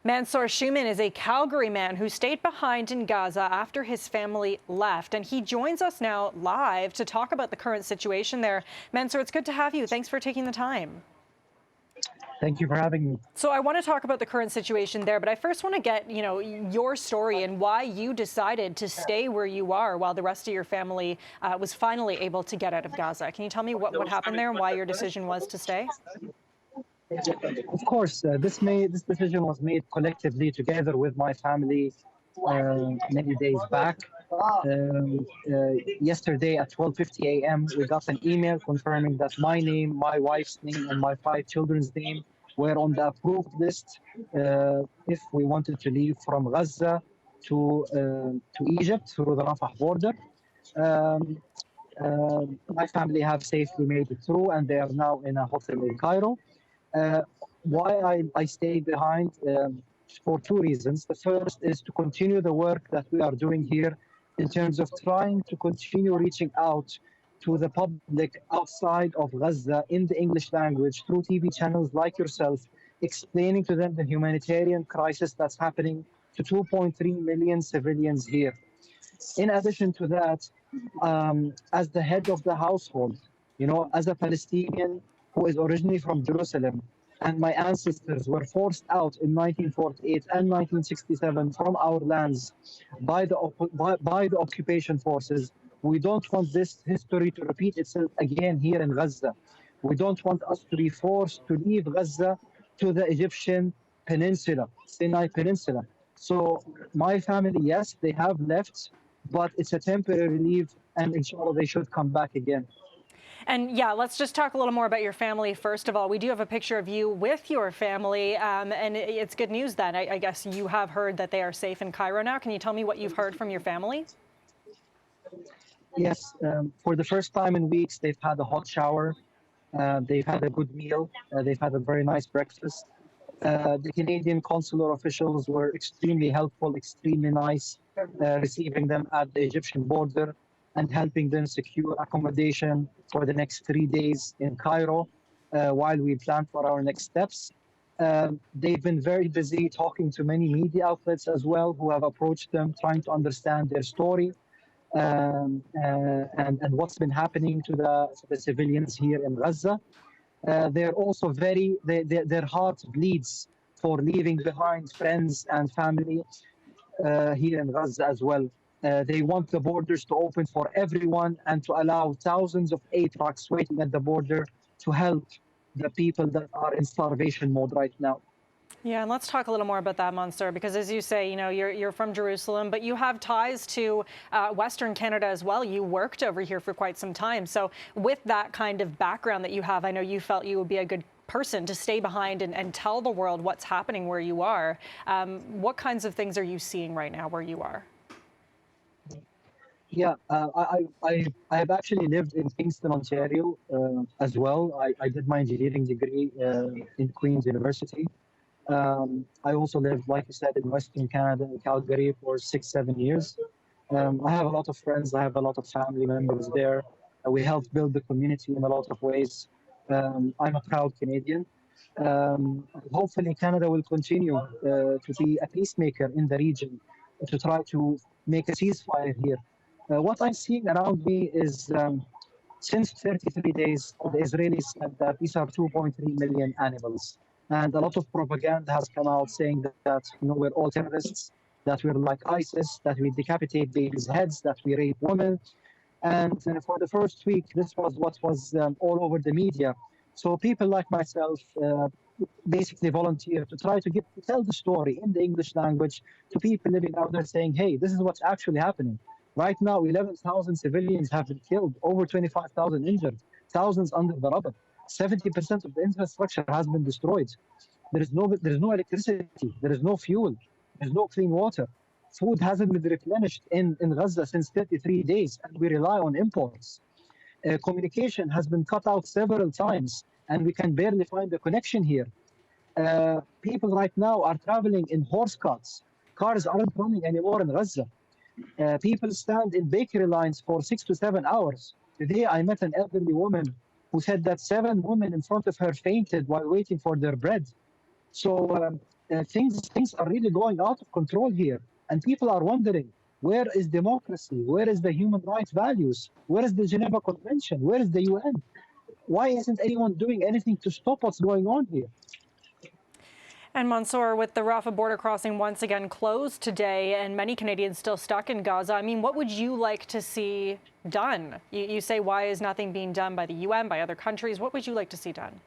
Mansour Shouman is a Calgary man who stayed behind in Gaza after his family left. And he joins us now live to talk about the current situation there. Mansour, it's good to have you. Thanks for taking the time. Thank you for having me. So I want to talk about the current situation there, but I first want to get, your story and why you decided to stay where you are while the rest of your family was finally able to get out of Gaza. Can you tell me what happened there and why your decision was to stay? Of course, this decision was made collectively together with my family many days back. Yesterday at 12:50 a.m., we got an email confirming that my name, my wife's name, and my 5 children's name were on the approved list if we wanted to leave from Gaza to Egypt through the Rafah border. Um, my family have safely made it through, and they are now in a hotel in Cairo. Uh, why I stayed behind for two reasons. The first is to continue the work that we are doing here in terms of trying to continue reaching out to the public outside of Gaza in the English language through TV channels like yourself, explaining to them the humanitarian crisis that's happening to 2.3 million civilians here. In addition to that, as the head of the household, as a Palestinian who is originally from Jerusalem, and my ancestors were forced out in 1948 and 1967 from our lands by the occupation forces. We don't want this history to repeat itself again here in Gaza. We don't want us to be forced to leave Gaza to the Egyptian peninsula, Sinai Peninsula. So my family, yes, they have left, but it's a temporary leave, and inshallah they should come back again. And yeah, let's just talk a little more about your family. First of all, we do have a picture of you with your family, and it's good news then. I guess you have heard that they are safe in Cairo now. Can you tell me what you've heard from your family? Yes, for the first time in weeks, they've had a hot shower. They've had a good meal. They've had a very nice breakfast. The Canadian consular officials were extremely helpful, extremely nice, receiving them at the Egyptian border and helping them secure accommodation for the next 3 days in Cairo while we plan for our next steps. They've been very busy talking to many media outlets as well who have approached them, trying to understand their story and what's been happening to the civilians here in Gaza. They're also their heart bleeds for leaving behind friends and family here in Gaza as well. They want the borders to open for everyone and to allow thousands of aid trucks waiting at the border to help the people that are in starvation mode right now. Yeah, and let's talk a little more about that, Mansour, because as you say, you're from Jerusalem, but you have ties to Western Canada as well. You worked over here for quite some time. So with that kind of background that you have, I know you felt you would be a good person to stay behind and tell the world what's happening where you are. What kinds of things are you seeing right now where you are? Yeah, I have actually lived in Kingston, Ontario as well. I did my engineering degree in Queen's University. I also lived, like you said, in Western Canada, in Calgary for 6-7 years. I have a lot of friends. I have a lot of family members there. We helped build the community in a lot of ways. I'm a proud Canadian. Hopefully, Canada will continue to be a peacemaker in the region to try to make a ceasefire here. What I'm seeing around me is since 33 days, the Israelis said that these are 2.3 million animals. And a lot of propaganda has come out saying that we're all terrorists, that we're like ISIS, that we decapitate babies' heads, that we rape women. And for the first week, this was what was all over the media. So people like myself basically volunteer to try to tell the story in the English language to people living out there saying, hey, this is what's actually happening. Right now, 11,000 civilians have been killed, over 25,000 injured, thousands under the rubble. 70% of the infrastructure has been destroyed. There is no electricity. There is no fuel. There's no clean water. Food hasn't been replenished in Gaza since 33 days, and we rely on imports. Communication has been cut out several times, and we can barely find a connection here. People right now are traveling in horse carts. Cars aren't running anymore in Gaza. People stand in bakery lines for 6 to 7 hours. Today, I met an elderly woman who said that 7 women in front of her fainted while waiting for their bread. So things are really going out of control here, and people are wondering, where is democracy? Where is the human rights values? Where is the Geneva Convention? Where is the UN? Why isn't anyone doing anything to stop what's going on here? And Mansour, with the Rafah border crossing once again closed today and many Canadians still stuck in Gaza, I mean, what would you like to see done? You say, why is nothing being done by the UN, by other countries? What would you like to see done?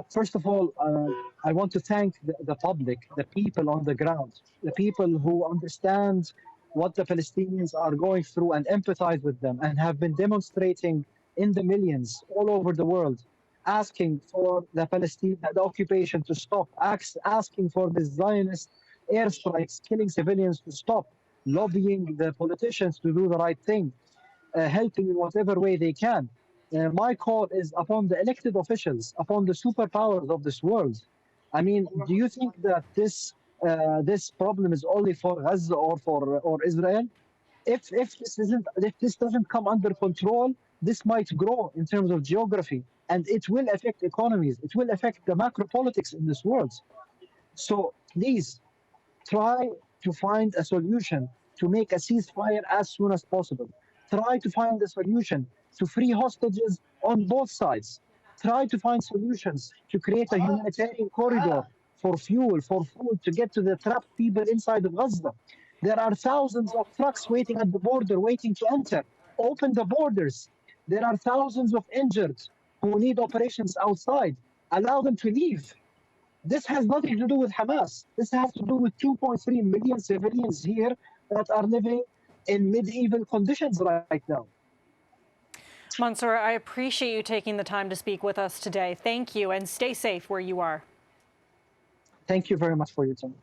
First of all, I want to thank the public, the people on the ground, the people who understand what the Palestinians are going through and empathize with them, and have been demonstrating in the millions all over the world, asking for the the occupation to stop, asking for the Zionist airstrikes killing civilians to stop, lobbying the politicians to do the right thing, helping in whatever way they can. My call is upon the elected officials, upon the superpowers of this world. I mean, do you think that this problem is only for Gaza or Israel? If this doesn't come under control, this might grow in terms of geography, and it will affect economies. It will affect the macro politics in this world. So please try to find a solution to make a ceasefire as soon as possible. Try to find a solution to free hostages on both sides. Try to find solutions to create a humanitarian corridor for fuel, for food, to get to the trapped people inside of Gaza. There are thousands of trucks waiting at the border, waiting to enter. Open the borders. There are thousands of injured who need operations outside. Allow them to leave. This has nothing to do with Hamas. This has to do with 2.3 million civilians here that are living in medieval conditions right now. Mansour, I appreciate you taking the time to speak with us today. Thank you, and stay safe where you are. Thank you very much for your time.